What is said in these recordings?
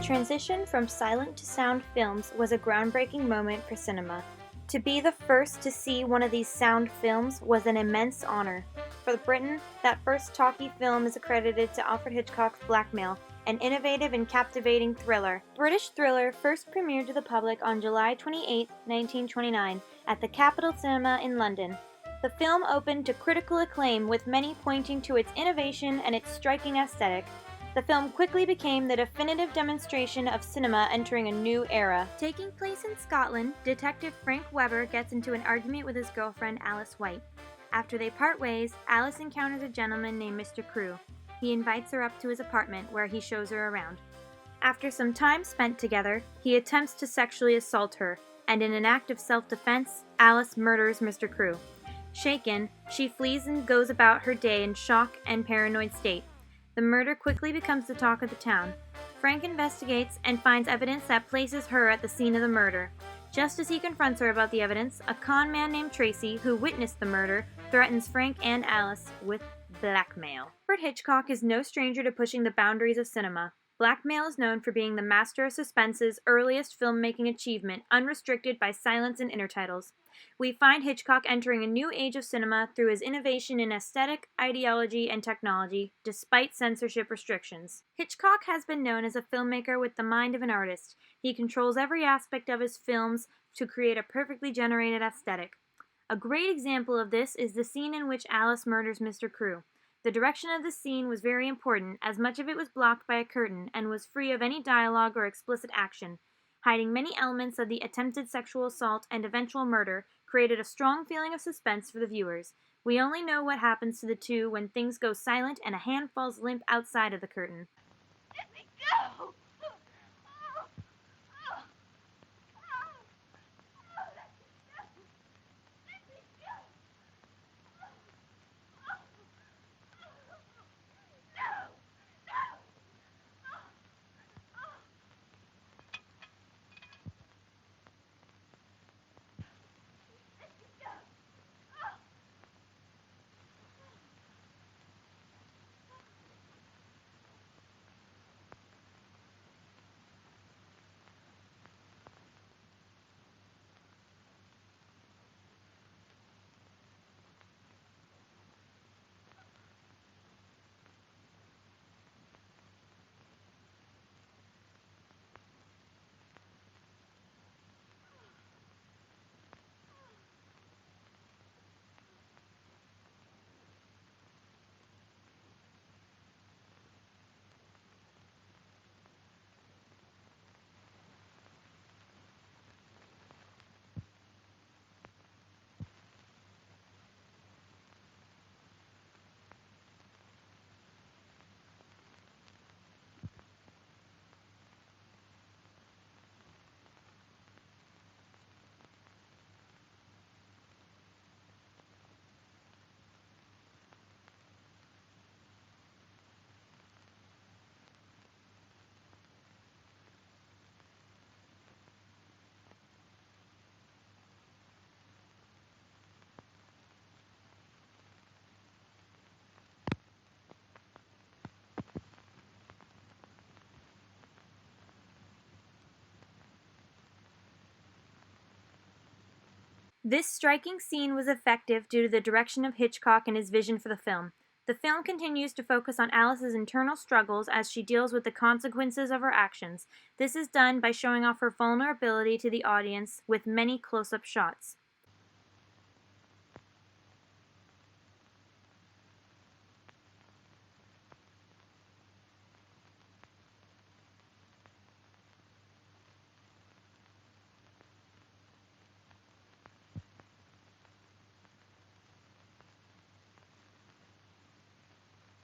transition from silent to sound films was a groundbreaking moment for cinema. To be the first to see one of these sound films was an immense honor. For Britain, that first talkie film is accredited to Alfred Hitchcock's Blackmail, an innovative and captivating thriller. British Thriller first premiered to the public on July 28, 1929, at the Capitol Cinema in London. The film opened to critical acclaim, with many pointing to its innovation and its striking aesthetic. The film quickly became the definitive demonstration of cinema entering a new era. Taking place in Scotland, Detective Frank Webber gets into an argument with his girlfriend Alice White. After they part ways, Alice encounters a gentleman named Mr. Crewe. He invites her up to his apartment, where he shows her around. After some time spent together, he attempts to sexually assault her, and in an act of self-defense, Alice murders Mr. Crewe. Shaken, she flees and goes about her day in shock and paranoid state. The murder quickly becomes the talk of the town. Frank investigates and finds evidence that places her at the scene of the murder. Just as he confronts her about the evidence, a con man named Tracy, who witnessed the murder, threatens Frank and Alice with blackmail. Alfred Hitchcock is no stranger to pushing the boundaries of cinema. Blackmail is known for being the master of suspense's earliest filmmaking achievement, unrestricted by silence and intertitles. We find Hitchcock entering a new age of cinema through his innovation in aesthetic, ideology, and technology, despite censorship restrictions. Hitchcock has been known as a filmmaker with the mind of an artist. He controls every aspect of his films to create a perfectly generated aesthetic. A great example of this is the scene in which Alice murders Mr. Crewe. The direction of the scene was very important, as much of it was blocked by a curtain and was free of any dialogue or explicit action. Hiding many elements of the attempted sexual assault and eventual murder created a strong feeling of suspense for the viewers. We only know what happens to the two when things go silent and a hand falls limp outside of the curtain. Let me go! This striking scene was effective due to the direction of Hitchcock and his vision for the film. The film continues to focus on Alice's internal struggles as she deals with the consequences of her actions. This is done by showing off her vulnerability to the audience with many close-up shots.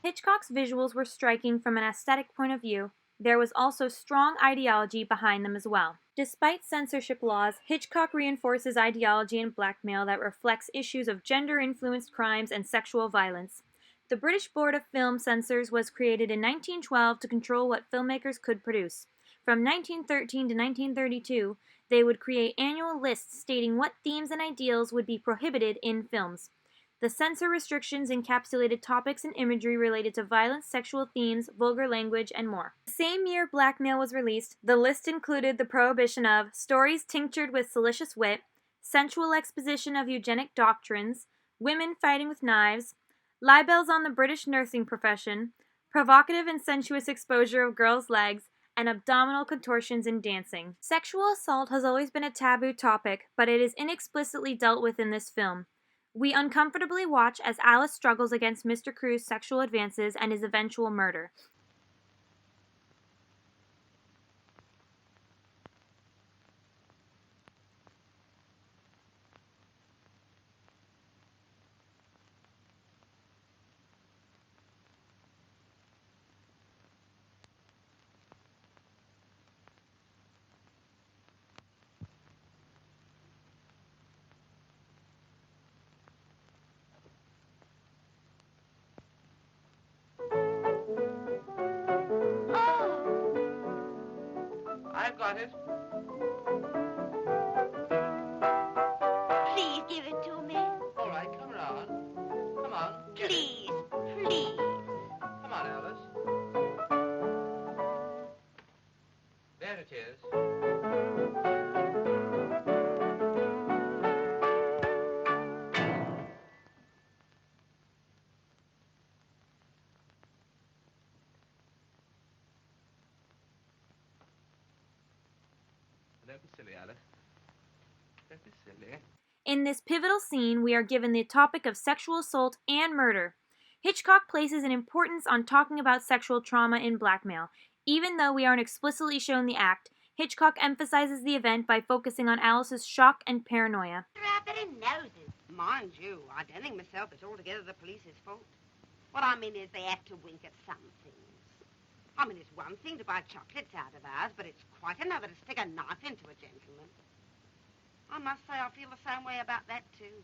Hitchcock's visuals were striking from an aesthetic point of view. There was also strong ideology behind them as well. Despite censorship laws, Hitchcock reinforces ideology in Blackmail that reflects issues of gender-influenced crimes and sexual violence. The British Board of Film Censors was created in 1912 to control what filmmakers could produce. From 1913 to 1932, they would create annual lists stating what themes and ideals would be prohibited in films. The censor restrictions encapsulated topics and imagery related to violence, sexual themes, vulgar language, and more. The same year Blackmail was released, the list included the prohibition of stories tinctured with salacious wit, sensual exposition of eugenic doctrines, women fighting with knives, libels on the British nursing profession, provocative and sensuous exposure of girls' legs, and abdominal contortions in dancing. Sexual assault has always been a taboo topic, but it is inexplicitly dealt with in this film. We uncomfortably watch as Alice struggles against Mr. Crew's sexual advances and his eventual murder. I've got it. Please give it to me. All right, come around. Come on, get it. Please, please. Come on, Alice. There it is. Don't be silly, Alice. Don't be silly. In this pivotal scene, we are given the topic of sexual assault and murder. Hitchcock places an importance on talking about sexual trauma in Blackmail. Even though we aren't explicitly shown the act, Hitchcock emphasizes the event by focusing on Alice's shock and paranoia. Rabbit and noses. Mind you, I don't think myself it's altogether the police's fault. What I mean is they have to wink at some things. I mean, it's one thing to buy chocolates out of ours, but it's quite another to stick a knife into a gentleman. I must say I feel the same way about that, too.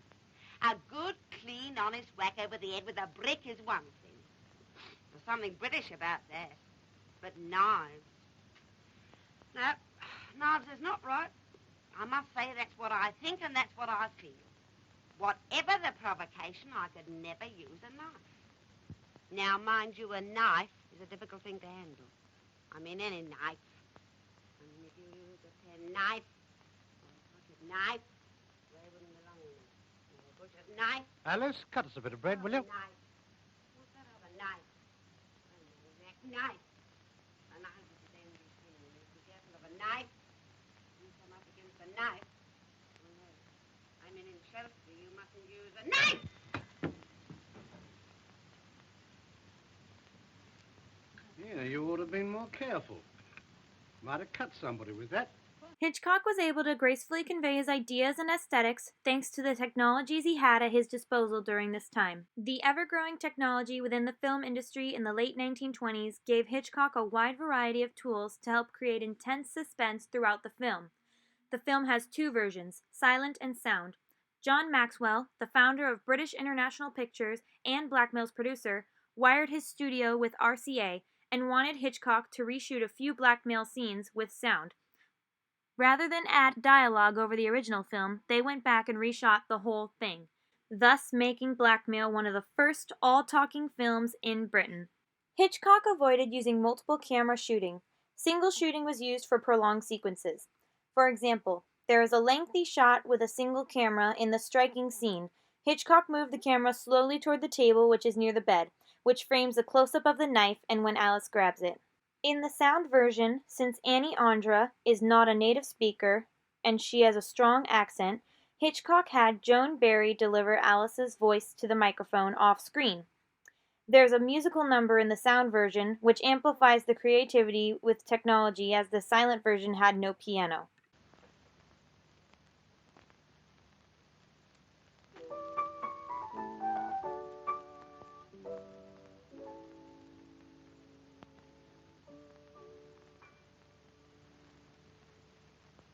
A good, clean, honest whack over the head with a brick is one thing. There's something British about that. But knives. No, knives is not right. I must say that's what I think and that's what I feel. Whatever the provocation, I could never use a knife. Now, mind you, a knife is a difficult thing to handle. I mean, any knife. I mean, if you use a penknife, or a pocket knife, where wouldn't belong in it? Or a butcher's knife. Alice, cut us a bit of bread, will you? Knife. What's that other knife? An exact knife. A knife is a dangerous thing. You must be careful of a knife. You come up against a knife. Oh, no. I mean, in Chelsea, you mustn't use a knife. Yeah, you ought to have been more careful. Might have cut somebody with that. Hitchcock was able to gracefully convey his ideas and aesthetics thanks to the technologies he had at his disposal during this time. The ever-growing technology within the film industry in the late 1920s gave Hitchcock a wide variety of tools to help create intense suspense throughout the film. The film has two versions, silent and sound. John Maxwell, the founder of British International Pictures and Blackmail's producer, wired his studio with RCA and wanted Hitchcock to reshoot a few Blackmail scenes with sound. Rather than add dialogue over the original film, they went back and reshot the whole thing, thus making Blackmail one of the first all-talking films in Britain. Hitchcock avoided using multiple camera shooting. Single shooting was used for prolonged sequences. For example, there is a lengthy shot with a single camera in the striking scene. Hitchcock moved the camera slowly toward the table which is near the bed, which frames a close-up of the knife and when Alice grabs it. In the sound version, since Annie Andra is not a native speaker and she has a strong accent, Hitchcock had Joan Barry deliver Alice's voice to the microphone off-screen. There's a musical number in the sound version which amplifies the creativity with technology as the silent version had no piano.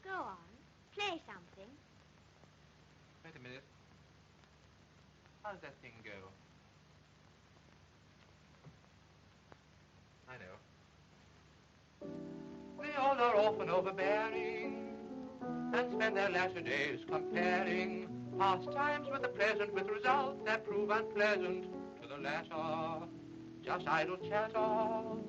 Go on. Play something. Wait a minute. How does that thing go? I know. They all are often overbearing and spend their latter days comparing Past times with the present, with results that prove unpleasant to the latter. Just idle chatter.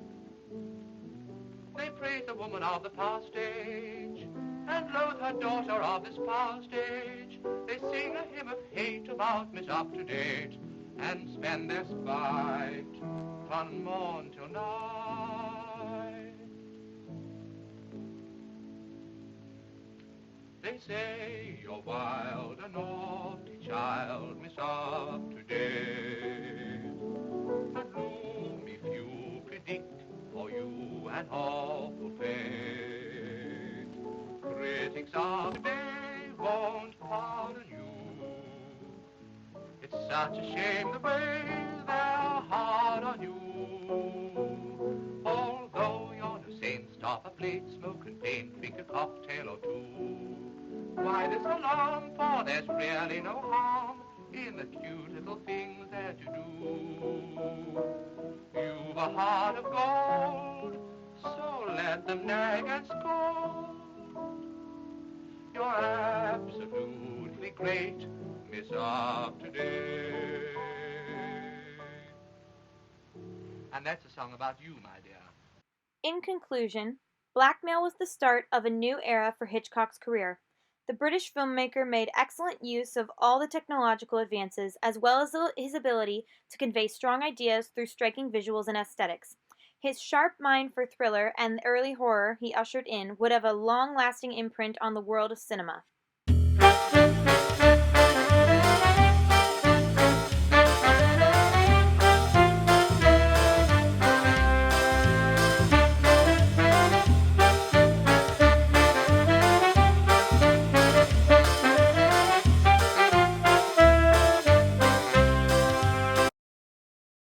They praise the woman of the past age, and loathe her daughter of this past age. They sing a hymn of hate about Miss Up-to-Date, and spend their spite from morn till night. They say you're wild and naughty child, Miss Up-to-Date, and loom if you predict for you an awful fate. Critics of the day won't pardon you. It's such a shame the way they're hard on you. Although you're no saint, stop a plate, smoke and paint, drink a cocktail or two. Why this alarm? For there's really no harm in the cute little things that you do. You've a heart of gold, so let them nag and scold. You're absolutely great, Miss Up-to-Date. And that's a song about you, my dear. In conclusion, Blackmail was the start of a new era for Hitchcock's career. The British filmmaker made excellent use of all the technological advances as well as his ability to convey strong ideas through striking visuals and aesthetics. His sharp mind for thriller and the early horror he ushered in would have a long-lasting imprint on the world of cinema.